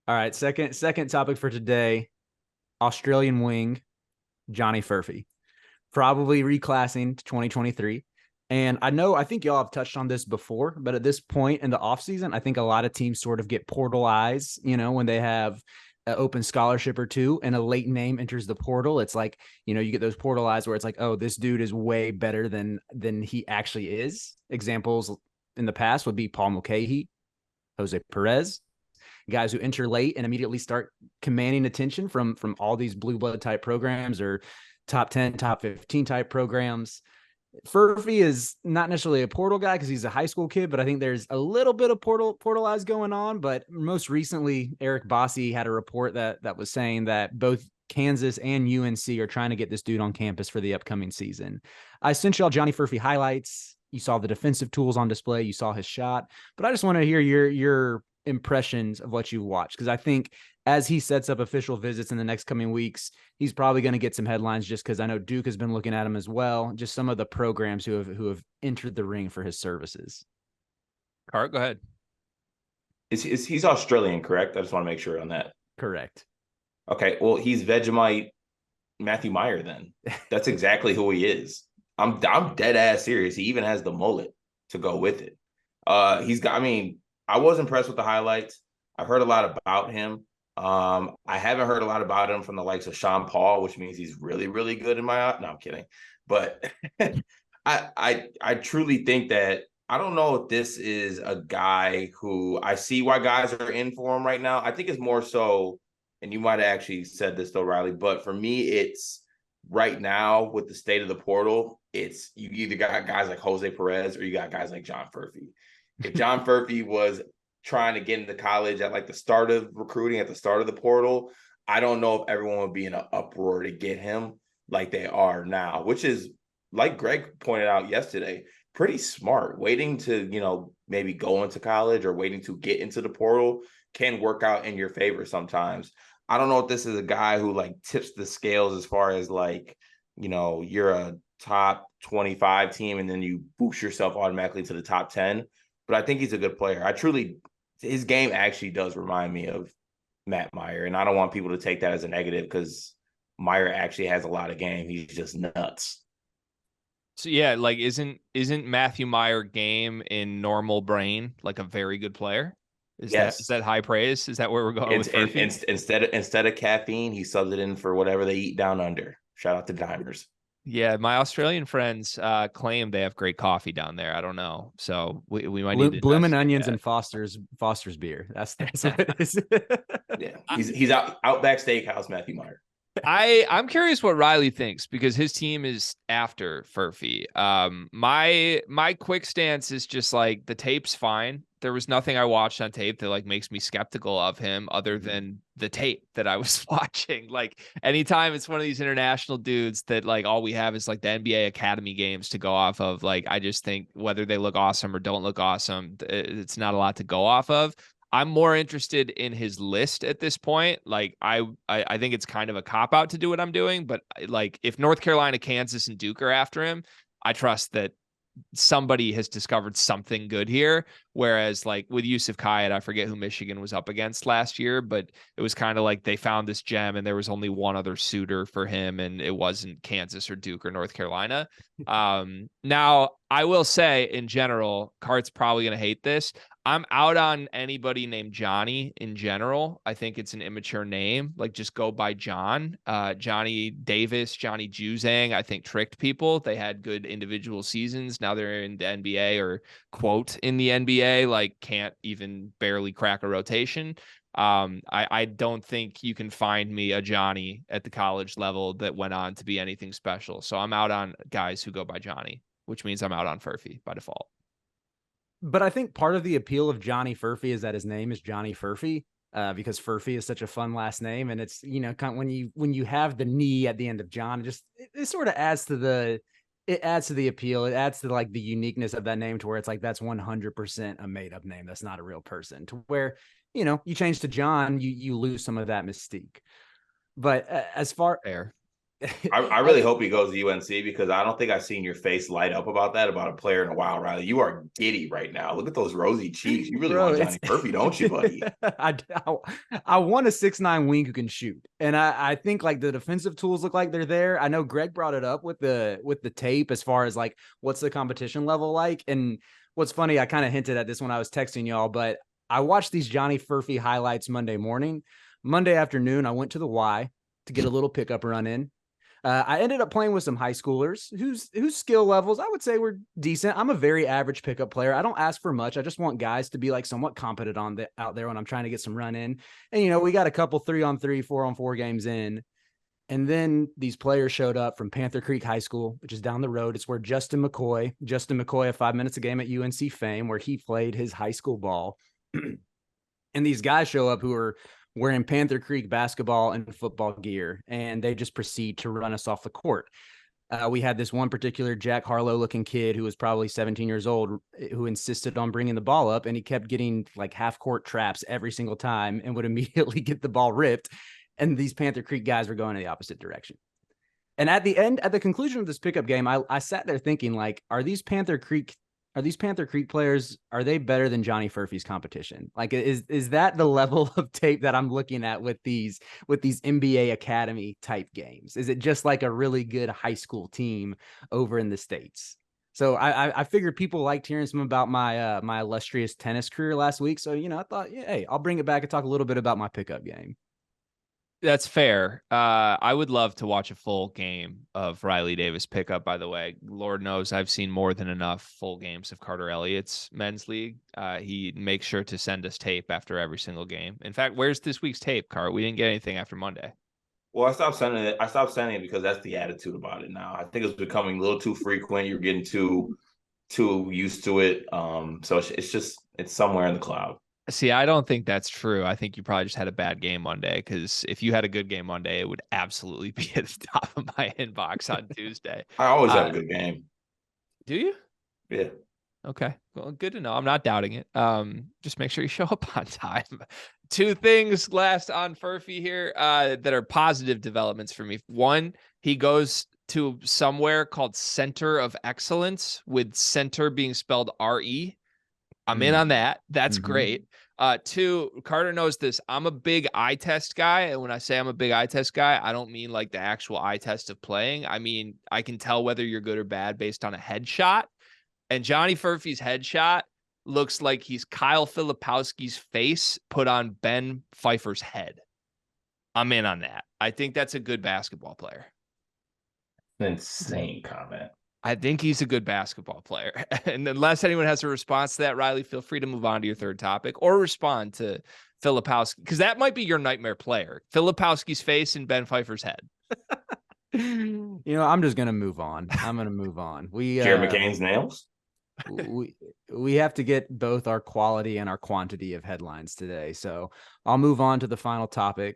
All right, second topic for today, Australian wing, Johnny Furphy. Probably reclassing to 2023. And I think y'all have touched on this before, but at this point in the offseason, I think a lot of teams sort of get portal eyes, when they have an open scholarship or two and a late name enters the portal. It's like, you get those portal eyes where it's like, oh, this dude is way better than he actually is. Examples in the past would be Paul Mulcahy, Jose Perez, guys who enter late and immediately start commanding attention from all these blue blood type programs or top 10, top 15 type programs. Furphy is not necessarily a portal guy because he's a high school kid, but I think there's a little bit of portal eyes going on. But most recently, Eric Bossi had a report that was saying that both Kansas and UNC are trying to get this dude on campus for the upcoming season. I sent y'all Johnny Furphy highlights. You saw the defensive tools on display. You saw his shot, but I just want to hear your impressions of what you watched, because I think as he sets up official visits in the next coming weeks, he's probably going to get some headlines just because I know Duke has been looking at him as well. Just some of the programs who have entered the ring for his services. Cart, go ahead. He's Australian, correct? I just want to make sure on that. Correct. Okay, well, he's Vegemite Matthew Meyer then. That's exactly who he is. I'm dead ass serious. He even has the mullet to go with it. I was impressed with the highlights. I've heard a lot about him. I haven't heard a lot about him from the likes of Sean Paul, which means he's really, really good in my eye. No, I'm kidding. But I truly think that I don't know if this is a guy who I see why guys are in for him right now. I think it's more so, and you might have actually said this though, Riley, but for me, it's right now with the state of the portal, it's you either got guys like Jose Perez or you got guys like John Furphy. If John Furphy was trying to get into college at like the start of recruiting, at the start of the portal, I don't know if everyone would be in an uproar to get him like they are now, which is, like Greg pointed out yesterday, pretty smart. Waiting to, maybe go into college or waiting to get into the portal can work out in your favor sometimes. I don't know if this is a guy who like tips the scales as far as like, you're a top 25 team and then you boost yourself automatically to the top 10. But I think he's a good player. His game actually does remind me of Matt Meyer. And I don't want people to take that as a negative because Meyer actually has a lot of game. He's just nuts. So yeah, like isn't Matthew Meyer game in normal brain like a very good player? Is that high praise? Is that where we're going with Furphy? Instead of caffeine, he subs it in for whatever they eat down under. Shout out to Dimers. Yeah, my Australian friends claim they have great coffee down there. I don't know, so we might need to Bloomin' Onions and Foster's beer. That's what it is. Yeah, he's Outback Steakhouse, Matthew Meyer. I'm curious what Riley thinks because his team is after Furphy. My quick stance is just like the tape's fine. There was nothing I watched on tape that like makes me skeptical of him other than the tape that I was watching. Like anytime it's one of these international dudes that like all we have is like the NBA Academy games to go off of. Like I just think whether they look awesome or don't look awesome, it's not a lot to go off of. I'm more interested in his list at this point. Like I think it's kind of a cop out to do what I'm doing, but like if North Carolina, Kansas, and Duke are after him, I trust that somebody has discovered something good here. Whereas like with Yusuf Kayat, I forget who Michigan was up against last year, but it was kind of like they found this gem and there was only one other suitor for him and it wasn't Kansas or Duke or North Carolina. Now I will say in general, Cart's probably going to hate this. I'm out on anybody named Johnny in general. I think it's an immature name. Like just go by John. Johnny Davis, Johnny Juzang, I think tricked people. They had good individual seasons. Now they're in the NBA or quote in the NBA, like can't even barely crack a rotation. I don't think you can find me a Johnny at the college level that went on to be anything special. So I'm out on guys who go by Johnny, which means I'm out on Furphy by default. But I think part of the appeal of Johnny Furphy is that his name is Johnny Furphy, because Furphy is such a fun last name, and it's kind of when you have the knee at the end of John, it sort of adds to the appeal. It adds to like the uniqueness of that name to where it's like that's 100% a made up name. That's not a real person. To where you change to John, you lose some of that mystique. But as far Fair. I really hope he goes to UNC because I don't think I've seen your face light up about that, about a player in a while, Riley. You are giddy right now. Look at those rosy cheeks. You really want Johnny Furphy, don't you, buddy? I want a 6'9" wing who can shoot. And I think like the defensive tools look like they're there. I know Greg brought it up with the tape as far as like what's the competition level like. And what's funny, I kind of hinted at this when I was texting y'all, but I watched these Johnny Furphy highlights Monday morning. Monday afternoon, I went to the Y to get a little pickup run in. I ended up playing with some high schoolers whose skill levels I would say were decent. I'm a very average pickup player. I don't ask for much. I just want guys to be like somewhat competent out there when I'm trying to get some run in. And we got a couple 3-on-3, 4-on-4 games in. And then these players showed up from Panther Creek High School, which is down the road. It's where Justin McCoy of 5 Minutes a Game at UNC fame, where he played his high school ball. And these guys show up who are wearing Panther Creek basketball and football gear, and they just proceed to run us off the court. We had this one particular Jack Harlow looking kid who was probably 17 years old who insisted on bringing the ball up, and he kept getting like half court traps every single time and would immediately get the ball ripped. And these Panther Creek guys were going in the opposite direction. And at the conclusion of this pickup game, I sat there thinking, like, are these Panther Creek players, are they better than Johnny Furphy's competition? Like, is that the level of tape that I'm looking at with these NBA Academy type games? Is it just like a really good high school team over in the States? So I figured people liked hearing some about my illustrious tennis career last week. So, I thought, yeah, hey, I'll bring it back and talk a little bit about my pickup game. That's fair. I would love to watch a full game of Riley Davis pickup, by the way. Lord knows I've seen more than enough full games of Carter Elliott's men's league. He makes sure to send us tape after every single game. In fact, where's this week's tape, Cart? We didn't get anything after Monday. Well, I stopped sending it because that's the attitude about it now. I think it's becoming a little too frequent. You're getting too used to it. So it's somewhere in the cloud. See, I don't think that's true. I think you probably just had a bad game Monday, because if you had a good game Monday, it would absolutely be at the top of my inbox on Tuesday. I always have a good game. Do you? Yeah. Okay. Well, good to know. I'm not doubting it. Just make sure you show up on time. Two things last on Furphy here that are positive developments for me. One, he goes to somewhere called Center of Excellence, with center being spelled R-E. I'm in on that. That's great. Two, Carter knows this. I'm a big eye test guy. And when I say I'm a big eye test guy, I don't mean like the actual eye test of playing. I mean, I can tell whether you're good or bad based on a headshot. And Johnny Furphy's headshot looks like he's Kyle Filipowski's face put on Ben Pfeiffer's head. I'm in on that. I think that's a good basketball player. Insane comment. I think he's a good basketball player. And unless anyone has a response to that, Riley, feel free to move on to your third topic or respond to Filipowski, because that might be your nightmare player. Filipowski's face and Ben Pfeiffer's head. I'm just going to move on. I'm going to move on. Jared McCain's nails. we have to get both our quality and our quantity of headlines today. So I'll move on to the final topic.